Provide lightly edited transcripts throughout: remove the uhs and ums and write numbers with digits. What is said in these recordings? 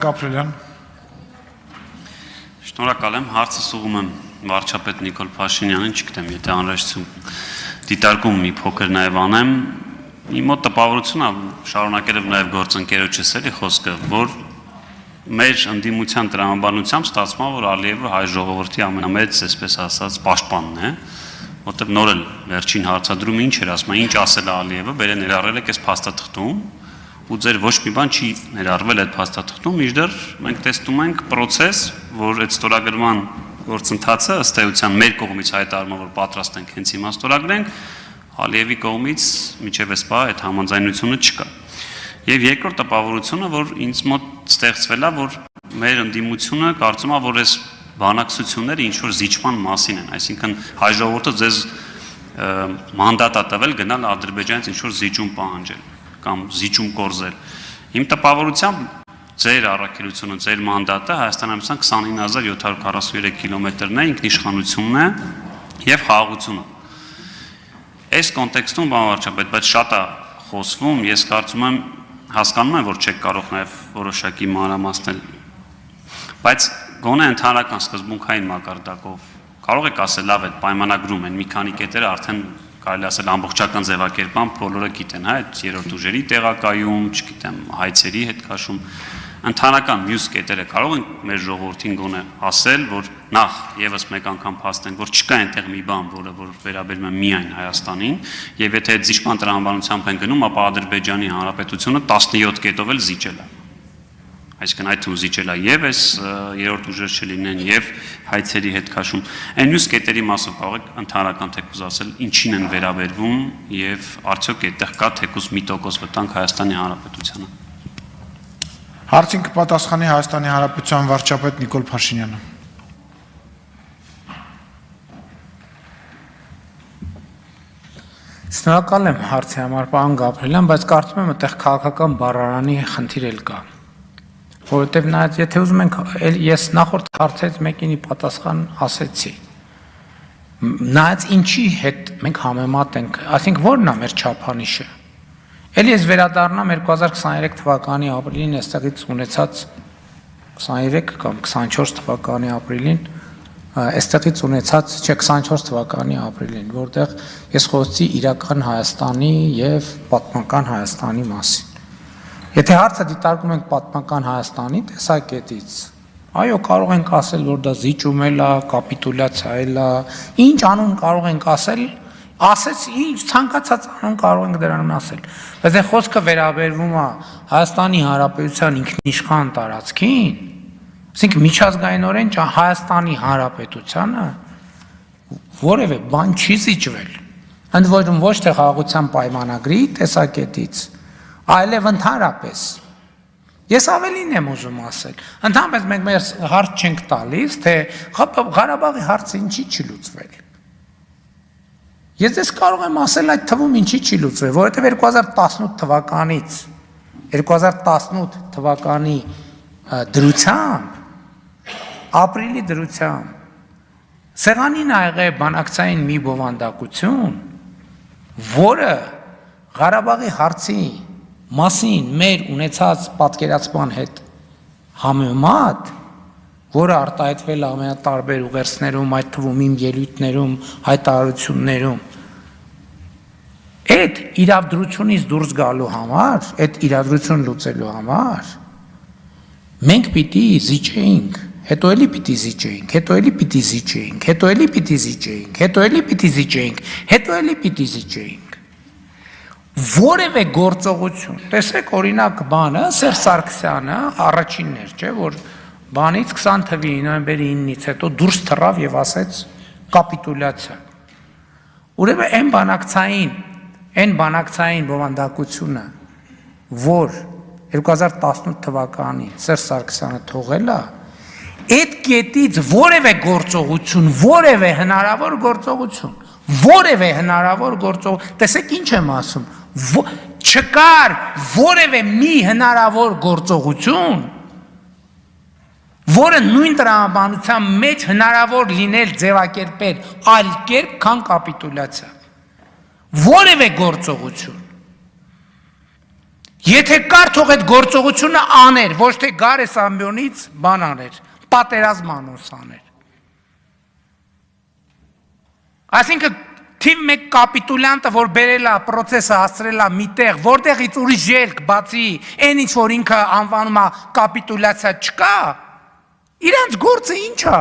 Գաբրելյան Շնորհակալ եմ, հարցը ուղղում եմ վարչապետ Նիկոլ Փաշինյանին, չգիտեմ, եթե անհրաժեշտություն դիտարկում մի փոքր նաև անեմ, իմ մոտ տպավորությունն է, շարունակելով նաև գործընկերոջս էլի խոսքը, որ մեր ընդդիմության տրամաբանությամբ ստացվում է, որ Ալիևը հայ ժողովրդի ամենամեծ, այսպես ասած, պաշտպանն է, որտեղ նոր էլ վերջին հարցադրումը ինչ էր ասում, ինչ ասել է Ալիևը, բերե ներառել եք այս փաստաթղթում, ու ձեր ոչ մի բան չի ներառվել այդ փաստաթղթում, մինչդեռ մենք տեսնում ենք process, որ այդ ստորագրման գործընթացը ըստ էության մեր կողմից հայտարարում է, որ պատրաստ ենք հենց հիմա ստորագրենք, Ալիևի կողմից մինչև այս պահ այդ համաձայնությունը չկա։ Եվ երկրորդ տպավորությունը, որ ինձ մոտ ստեղծվել է, որ մեր ընդդիմությունը կարծում է, որ այս բանակցությունները ինչ որ զիջման մասին են, այսինքն հայ ժողովուրդը ձեզ մանդատ է տվել գնալ Ադրբեջանից ինչ որ զիջում պահանջել կամ զիջում կորզել։ Իմ տպավորությամբ ձեր առաքելությունը, ձեր մանդատը Հայաստանամիսան 29743 կիլոմետրն է, ինքնիշխանությունն է եւ խաղաղությունը։ Այս կոնտեքստում բանվարչապետ, բայց շատ է խոսվում, ես կարծում եմ հասկանում եմ, որ չեք կարող նաեւ որոշակի մանրամասնել, բայց գոնե ընդհանրական սկզբունքային մակարդակով կարող եք ասել լավ այդ պայմանագրում են մի քանի կետերը արդեն կարելի ասել ամբողջական ձևակերպամբ բոլորը գիտեն, հա, այդ երրորդ ուժերի տեղակայում, չգիտեմ, հայցերի հետ քաշում, ընդհանրական մյուս կետերը կարող են մեր ժողովրդին գոնե ասել, որ նախ եւս մեկ անգամ փաստենք, որ չկա այնտեղ մի բան, որը վերաբերում է միայն Հայաստանին, եւ եթե այդ զիջման տրամաբանությամբ են գնում, ապա Ադրբեջանի Հանրապետությունը 17 կետով էլ զիջել է։ Այսինքն այդ թվում զիջել է եւ այս երրորդ ուժեր չլինեն եւ հայցերի հետ քաշում։ Այն մյուս կետերի մասով կարող եք ընդհանրական թեկուզ ասել ինչին են վերաբերվում եւ արդյոք այդտեղ կա թեկուզ մի տոկոս վտանգ Հայաստանի Հանրապետությանը։ Հարցին կպատասխանի Հայաստանի Հանրապետության վարչապետ Նիկոլ Փաշինյանը։ Շնորհակալ եմ հարցի համար, պարոն Գաբրելյան, բայց կարծում եմ այդտեղ քաղաքական բառարանի խնդիր էլ կա։ Որովհետև նայած, եթե ուզում ենք, ես նախորդ հարցից մեկինի պատասխան ասեցի։ Նայած ինչի հետ մենք համեմատ ենք, այսինքն որն է մեր չափանիշը։ Էլի ես վերադառնամ 2023 թվականի ապրիլին այստեղից ունեցած 23 կամ 24 թվականի ապրիլին այստեղից ունեցած, չէ 24 թվականի ապրիլին, որտեղ ես խոսեցի իրական Հայաստանի եւ պատմական Հայաստանի մասին։ Եթե հարցը դիտարկում ենք պատմական Հայաստանի տեսակետից, այո, կարող ենք ասել, որ դա զիջում է, կապիտուլյացիա է, ինչ անուն կարող ենք ասել, ասես ինչ ցանկացած անուն կարող ենք դրան ասել։ Բայց այն խոսքը վերաբերվում է Հայաստանի Հանրապետության ինքնիշխան տարածքին, այսինքն միջազգայինորեն Հայաստանի Հանրապետությանը որևէ բան չի զիջվել։ Ընդ որում ոչ թե խաղաղության պայմանագրի տեսակետից, այլև ընդհանրապես։ Ես ավելին եմ ուզում ասել, ընդհանրապես մենք մեր հարց չենք տալիս, թե Ղարաբաղի հարցը ինչի չի լուծվել։ Ես դες կարող եմ ասել այդ թվում ինչի չի լուծվել, որովհետև 2018 թվականից 2018 թվականի դրությամբ, ապրիլի դրությամբ, սեղանին ա եղել բանակցային մի բովանդակություն, որը Ղարաբաղի հարցի մասին մեր ունեցած պատկերացման հետ համեմատ, որը արտահայտվել է ամենատարբեր ուղերձներում, այդ թվում իմ ելույթներում, հայտարարություններում, այդ իրադրությունից դուրս գալու համար, այդ իրադրություն լուծելու համար, մենք պիտի զիջեինք, հետո էլի պիտի զիջեինք, հետո էլի պիտի զիջեինք, հետո էլի պիտի զիջեինք, հետո էլի պիտի զիջեինք, հետո էլի պիտի զիջեինք։ Որևէ գործողություն, տեսեք օրինակ բանը, Սերժ Սարգսյանը առաջինն էր, չէ, որ բանից 20 թվականի նոյեմբերի 9-ից հետո դուրս թռավ եւ ասեց կապիտուլյացիա։ Ուրեմն այն բանակցային բովանդակությունը, որ 2018 թվականին Սերժ Սարգսյանը թողել է, այդ կետից որևէ գործողություն, որևէ հնարավոր գործողություն, տեսեք ինչ եմ ասում, չկար որևէ մի հնարավոր գործողություն, որը նույն տրամաբանության մեջ հնարավոր լինել ձևակերպել այլ կերպ, քան կապիտուլյացիա։ Որևէ գործողություն։ Եթե կար թող այդ գործողությունը աներ, ոչ թե գար էս ամբյոնից բան աներ, պատերազմ անոս աներ։ Այսինքն թիվ մեկ կապիտուլյանտը, որ բերել է պրոցեսը հասցրել է միտեղ, որտեղից ուրիշ ելք բացի այն ինչ որ ինքը անվանում է կապիտուլյացիա չկա, իրանց գործը ինչ է։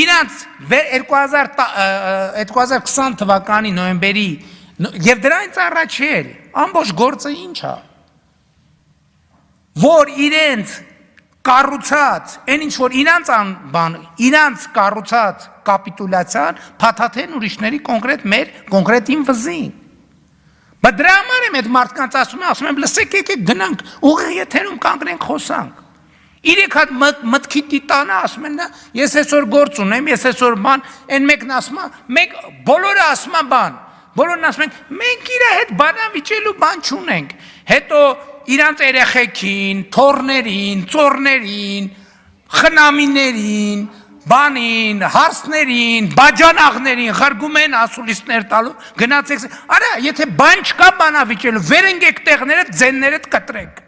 Իրանց 2020 թվականի նոյեմբերի եւ դրանից առաջ էլ ամբողջ գործը ինչ է։ Որ իրենց կառուցած, այն ինչ որ իրանց կառուցած կապիտուլյացիան փաթաթեն ուրիշների կոնկրետ մեր կոնկրետ իմ վզին։ Բայց դրա համար եմ այդ մարդկանց ասում եմ լսեք եկեք գնանք ուղիղ եթերում կանգնենք խոսանք։ Իրենք հատ մտքի տիտանը ասում են ես այսօր գործ ունեմ, ես այսօր բան, այն մեկն ասում է, մեկ բոլորը ասում են բան, բոլորն ասում են մենք իր հետ բանավիճելու բան չունենք։ Հետո իրանց երեխեքին, թորներին, ծորներին, խնամիներին, բանին, հարսներին, բաջանաղներին խրգում են ասուլիսներ տալու, գնացեք, արա, եթե բան չկա բանավիճելու, վեր ընկեք տեղներդ, ձեններդ կտրեք։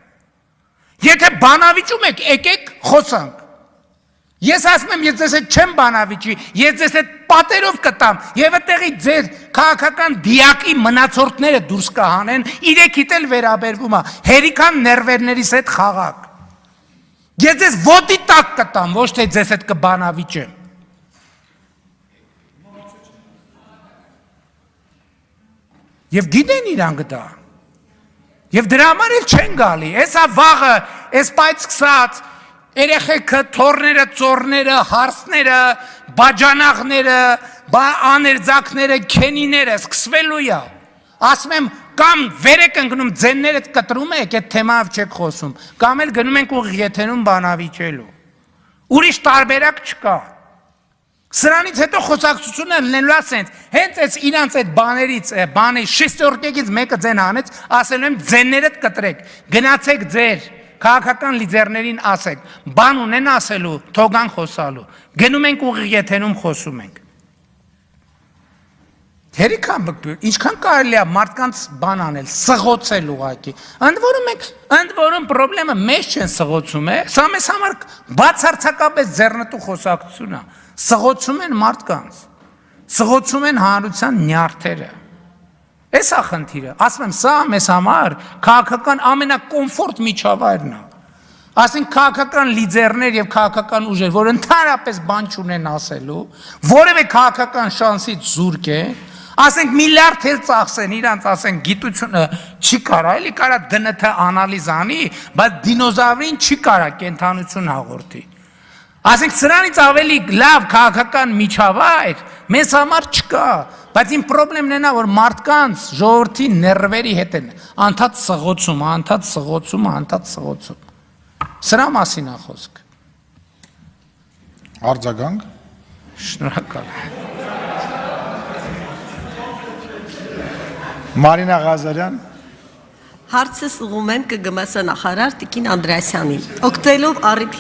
Եթե բանավիճում եք, եկեք խոսանք։ Ես ասում եմ, ես ձեզ հետ չեմ բանավիճի, ես ձեզ հետ պատերով կտամ, եւ այդտեղի ձեր քաղաքական դիակի մնացորդները դուրս կհանեն, իրեքիդ էլ վերաբերվում է, հերիքան ներվերներիս հետ խաղակ։ Ես ձեզ ոտի տակ կտամ, ոչ թե ձեզ հետ կբանավիճեմ։ Եվ գիտեն իրանք դա։ Եվ դրա համար էլ չեն գալի, էսա վաղը, էս պայծ սկսած, երեխեքը, թորները, ծորները, հարսները, բաջանաղները, աներձակները, քենիները, սկսվելու է, ասում եմ, կամ վեր եք ընկնում, ձեններդ կտրում եք, այդ թեմայով չեք խոսում, կամ էլ գնում ենք ուղիղ եթերում բանավիճելու, ուրիշ տարբերակ չկա, սրանից հետո խոսակցությունը լինելու ասենց, հենց այս իրանց այդ բաներից, բանի շեստորկեքից մեկը ձեն հանեց, ասելու եմ ձեններդ կտրեք, գնացեք ձեր քաղաքական լիդերներին ասեք, բան ունեն ասելու, թողան խոսալու, գնում ենք ուղիղ եթերում խոսում ենք։ Հերիքան ինչքան կարելի է մարդկանց բան անել, սղոցել ուղակի։ Ընդ որում պրոբլեմը մեզ չեն սղոցում, սա մեզ համար բացարձակապես ձեռնտու խոսակցություն է։ Սղոցում են մարդկանց, սղոցում են հանրության նյարդերը։ Էս է խնդիրը, ասում եմ, սա մեզ համար քաղաքական ամենակոմֆորտ միջավայրն է։ Ասենք քաղաքական լիդերներ եւ քաղաքական ուժեր, որ ընդհանրապես բան չունեն ասելու, որևէ քաղաքական շանսից զուրկ է, ասենք միլիարդ էլ ծախսեն իրանց, ասենք գիտությունը չի կարա, էլի կարա ԴՆԹ անալիզ անի, բայց դինոզավրին չի կարա կենթանություն հաղորդի։ Ասենք սրանից ավելի լավ քաղաքական միջավայր մեզ համար չկա, բայց իմ պրոբլեմն է նա, որ մարդկանց ժողովրդի ներվերի հետ են անդադ սղոցում։ Սրա մասին է խոսք։ Արձագանք։ Շնորհակալ։ Մարինա Ղազարյան։ Հարցս ուղղում եմ ԿԳՄՍ նախարար Տիկին Անդրեասյանին։ Օգտվելով առիթի